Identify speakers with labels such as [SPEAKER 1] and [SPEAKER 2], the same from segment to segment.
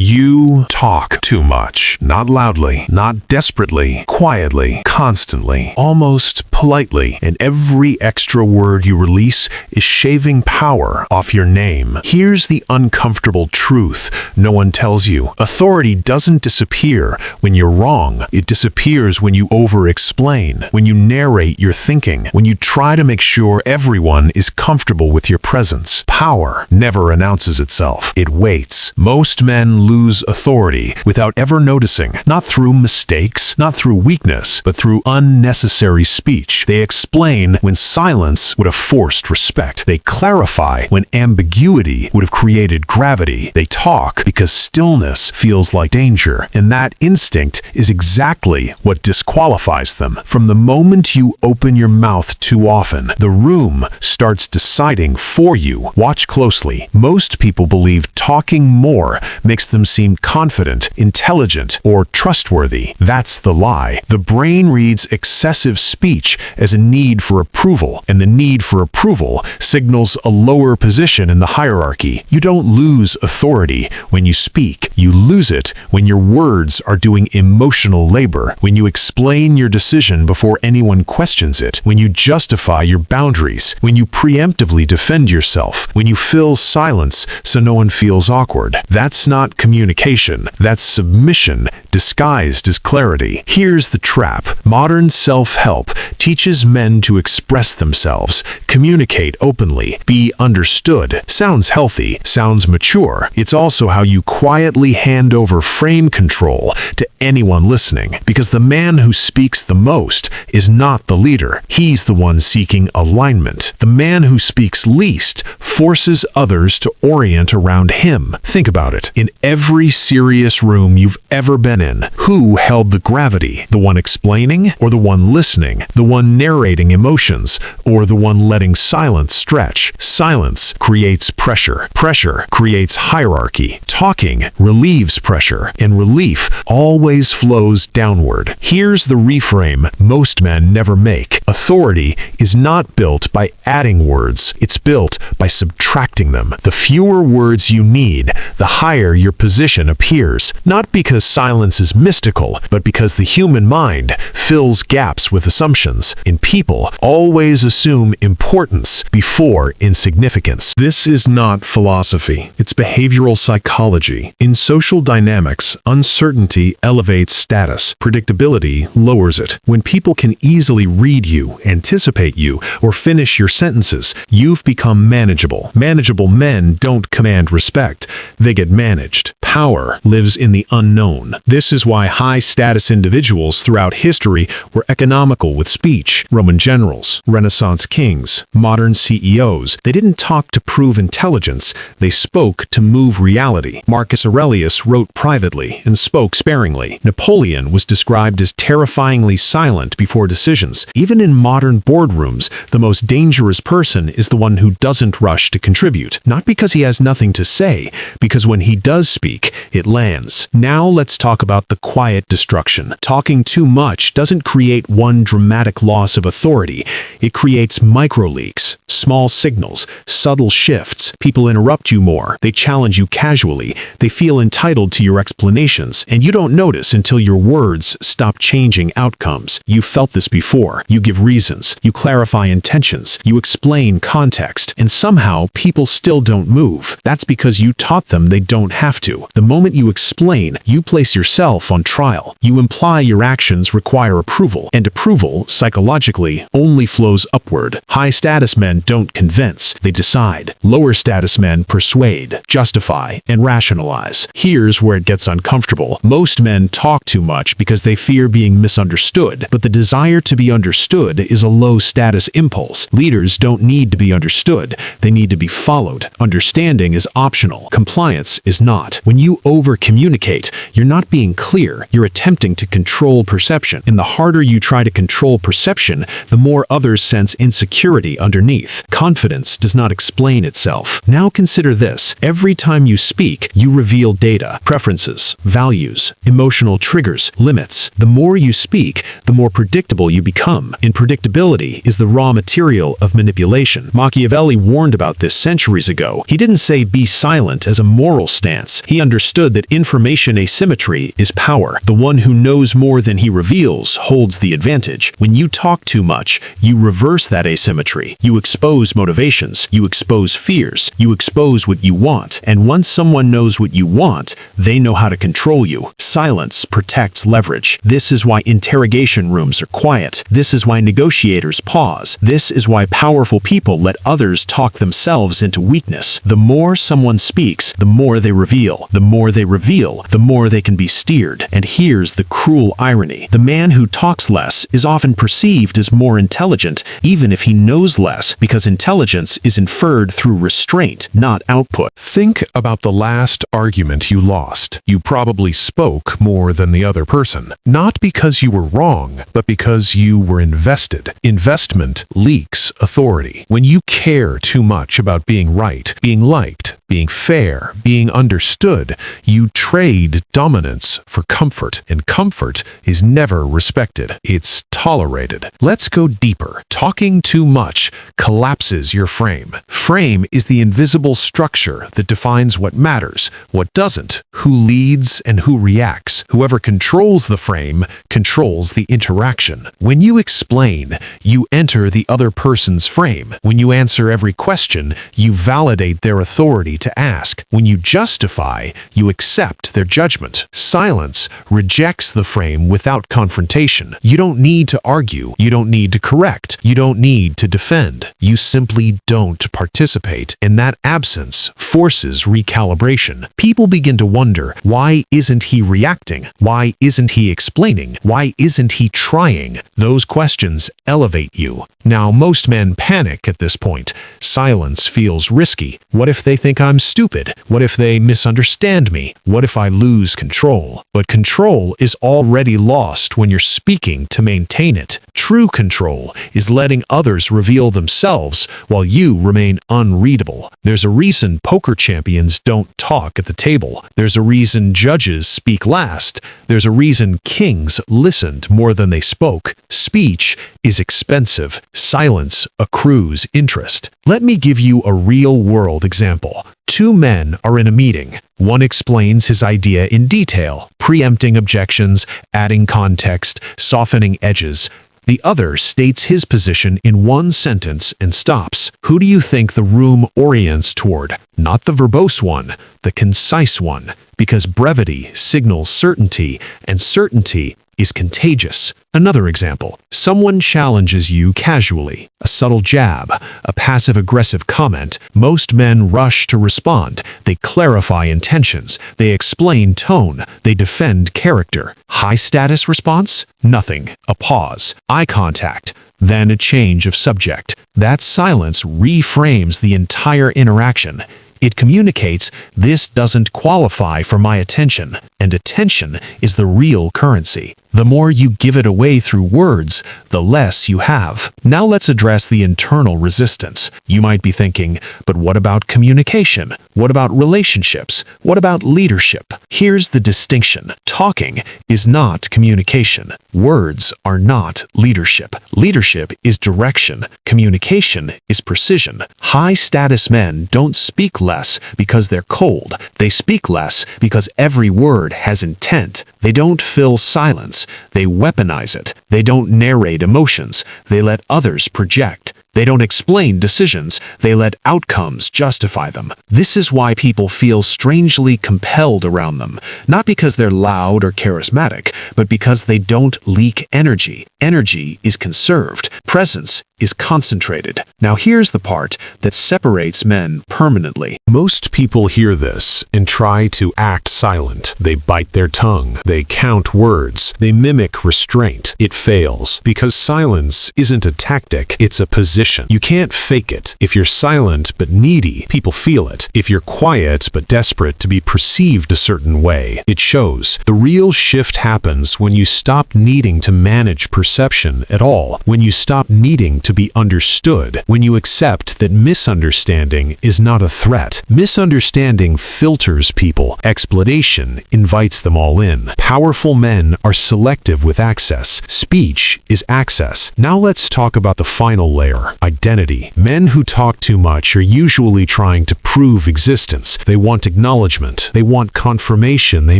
[SPEAKER 1] You talk too much. Not loudly, not desperately, quietly, constantly, almost politely, and every extra word you release is shaving power off your name. Here's the uncomfortable truth no one tells you. Authority doesn't disappear when you're wrong. It disappears when you over-explain, when you narrate your thinking, when you try to make sure everyone is comfortable with your presence. Power never announces itself. It waits. Most men lose authority without ever noticing, not through mistakes, not through weakness, but through unnecessary speech. They explain when silence would have forced respect. They clarify when ambiguity would have created gravity. They talk because stillness feels like danger, and that instinct is exactly what disqualifies them. From the moment you open your mouth too often, the room starts deciding for you. Watch closely. Most people believe talking more makes them seem confident, intelligent, or trustworthy. That's the lie. The brain reads excessive speech as a need for approval, and the need for approval signals a lower position in the hierarchy. You don't lose authority when you speak. You lose it when your words are doing emotional labor, when you explain your decision before anyone questions it, when you justify your boundaries, when you preemptively defend yourself, when you fill silence so no one feels awkward. That's not communication. That's submission disguised as clarity. Here's the trap. Modern self-help teaches men to express themselves, communicate openly, be understood. Sounds healthy, sounds mature. It's also how you quietly hand over frame control to anyone listening, because the man who speaks the most is not the leader. He's the one seeking alignment. The man who speaks least forces others to orient around him. Think about it. In every serious room you've ever been in, who held the gravity? The one explaining, or the one listening? The one narrating emotions, or the one letting silence stretch? Silence creates pressure. Pressure creates hierarchy. Talking relieves pressure, and relief always flows downward. Here's the reframe most men never make. Authority is not built by adding words. It's built by subtracting them. The fewer words you need, the higher your position appears. Not because silence is mystical, but because the human mind fills gaps with assumptions, and people always assume importance before insignificance. This is not philosophy. It's behavioral psychology. In social dynamics, uncertainty elevates status. Predictability lowers it. When people can easily read you, anticipate you, or finish your sentences, you've become manageable. Manageable men don't command respect. They get managed. Power lives in the unknown. This is why high-status individuals throughout history were economical with speech. Roman generals, Renaissance kings, modern CEOs. They didn't talk to prove intelligence. They spoke to move reality. Marcus Aurelius wrote privately and spoke sparingly. Napoleon was described as terrifyingly silent before decisions. Even in modern boardrooms, the most dangerous person is the one who doesn't rush to contribute. Not because he has nothing to say, because when he does speak, it lands. Now let's talk about the quiet destruction. Talking too much doesn't create one dramatic loss of authority. It creates micro-leaks, small signals, subtle shifts. People interrupt you more. They challenge you casually. They feel entitled to your explanations, and you don't notice until your words stop changing outcomes. You've felt this before. You give reasons. You clarify intentions. You explain context, and somehow people still don't move. That's because you taught them they don't have to. The moment you explain, you place yourself on trial. You imply your actions require approval, and approval, psychologically, only flows upward. High-status men don't convince. They decide. Lower-status men persuade, justify, and rationalize. Here's where it gets uncomfortable. Most men talk too much because they fear being misunderstood, but the desire to be understood is a low-status impulse. Leaders don't need to be understood. They need to be followed. Understanding is optional. Compliance is not. When you over-communicate, you're not being clear. You're attempting to control perception. And the harder you try to control perception, the more others sense insecurity underneath. Confidence does not explain itself. Now consider this. Every time you speak, you reveal data, preferences, values, emotional triggers, limits. The more you speak, the more predictable you become. And predictability is the raw material of manipulation. Machiavelli
[SPEAKER 2] warned about this centuries ago. He didn't say be silent as a moral stance. He understood that information asymmetry is power. The one who knows more than he reveals holds the advantage. When you talk too much, you reverse that asymmetry. You expose motivations. You expose fears. You expose what you want. And once someone knows what you want, they know how to control you. Silence protects leverage. This is why interrogation rooms are quiet. This is why negotiators pause. This is why powerful people let others talk themselves into weakness. The more someone speaks, the more they reveal. The more they reveal, the more they can be steered. And here's the cruel irony. The man who talks less is often perceived as more intelligent, even if he knows less, because intelligence is inferred through restraint, not output.
[SPEAKER 1] Think about the last argument you lost. You probably spoke more than the other person. Not because you were wrong, but because you were invested. Investment leaks authority. When you care too much about being right, being liked, being fair, being understood, you trade dominance for comfort, and comfort is never respected. It's tolerated. Let's go deeper. Talking too much collapses your frame. Frame is the invisible structure that defines what matters, what doesn't, who leads and who reacts. Whoever controls the frame controls the interaction. When you explain, you enter the other person's frame. When you answer every question, you validate their authority to ask. When you justify, you accept their judgment. Silence rejects the frame without confrontation. You don't need to argue. You don't need to correct. You don't need to defend. You simply don't participate, and that absence forces recalibration. People begin to wonder, why isn't he reacting? Why isn't he explaining? Why isn't he trying? Those questions elevate you. Now, most men panic at this point. Silence feels risky. What if they think I'm stupid? What if they misunderstand me? What if I lose control? But control is already lost when you're speaking to maintain it. True control is letting others reveal themselves while you remain unreadable. There's a reason poker champions don't talk at the table. There's a reason judges speak last. There's a reason kings listened more than they spoke. Speech is expensive. Silence accrues interest. Let me give you a real-world example. Two men are in a meeting. One explains his idea in detail, preempting objections, adding context, softening edges. The other states his position in one sentence and stops. Who do you think the room orients toward? Not the verbose one, the concise one, because brevity signals certainty, and certainty is contagious. Another example. Someone challenges you casually. A subtle jab, a passive-aggressive comment. Most men rush to respond. They clarify intentions. They explain tone. They defend character. High-status response? Nothing. A pause. Eye contact. Then a change of subject. That silence reframes the entire interaction. It communicates, this doesn't qualify for my attention, and attention is the real currency. The more you give it away through words, the less you have. Now let's address the internal resistance. You might be thinking, but what about communication? What about relationships? What about leadership? Here's the distinction. Talking is not communication. Words are not leadership. Leadership is direction. Communication is precision. High-status men don't speak less because they're cold. They speak less because every word has intent. They don't fill silence. They weaponize it. They don't narrate emotions. They let others project. They don't explain decisions. They let outcomes justify them. This is why people feel strangely compelled around them. Not because they're loud or charismatic, but because they don't leak energy. Energy is conserved. Presence is concentrated. Now here's the part that separates men permanently. Most people hear this and try to act silent. They bite their tongue. They count words. They mimic restraint. It fails because silence isn't a tactic, it's a position. You can't fake it. If you're silent but needy, people feel it. If you're quiet but desperate to be perceived a certain way, it shows. The real shift happens when you stop needing to manage perception at all, when you stop needing
[SPEAKER 2] to be understood, when you accept that misunderstanding is not a threat. Misunderstanding filters people. Explanation invites them all in. Powerful men are selective with access. Speech is access. Now let's talk about the final layer, identity. Men who talk too much are usually trying to prove existence. They want acknowledgement. They want confirmation they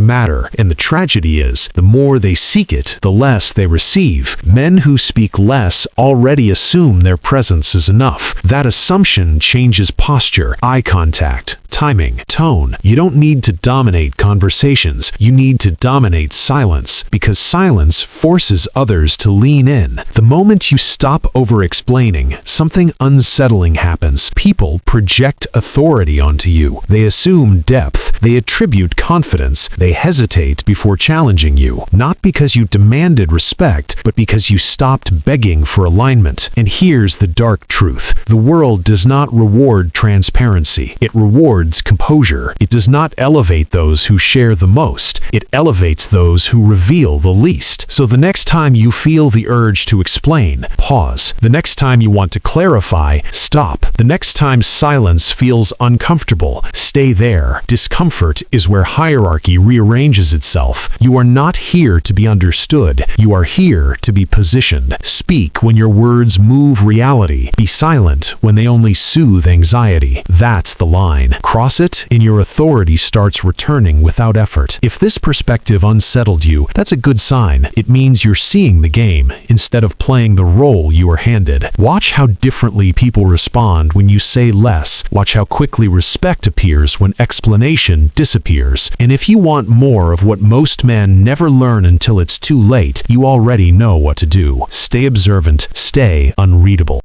[SPEAKER 2] matter. And the tragedy is, the more they seek it, the less they receive. Men who speak less already assume their presence is enough. That assumption changes posture, eye contact, timing, tone. You don't need to dominate conversations. You need to dominate silence, because silence forces others to lean in. The moment you stop over-explaining, something unsettling happens. People project authority onto you. They assume depth. They attribute confidence. They hesitate before challenging you, not because you demanded respect, but because you stopped begging for alignment. And here's the dark truth. The world does not reward transparency. It rewards composure. It does not elevate those who share the most. It elevates those who reveal the least. So the next time you feel the urge to explain, pause. The next time you want to clarify, stop. The next time silence feels uncomfortable, stay there. Discomfort is where hierarchy rearranges itself. You are not here to be understood. You are here to be positioned. Speak when your words move reality. Be silent when they only soothe anxiety. That's the line. Cross it, and your authority starts returning without effort. If this perspective unsettled you, that's a good sign. It means you're seeing the game instead of playing the role you were handed. Watch how differently people respond when you say less. Watch how quickly respect appears when explanation disappears. And if you want more of what most men never learn until it's too late, you already know what to do. Stay observant, stay unreadable.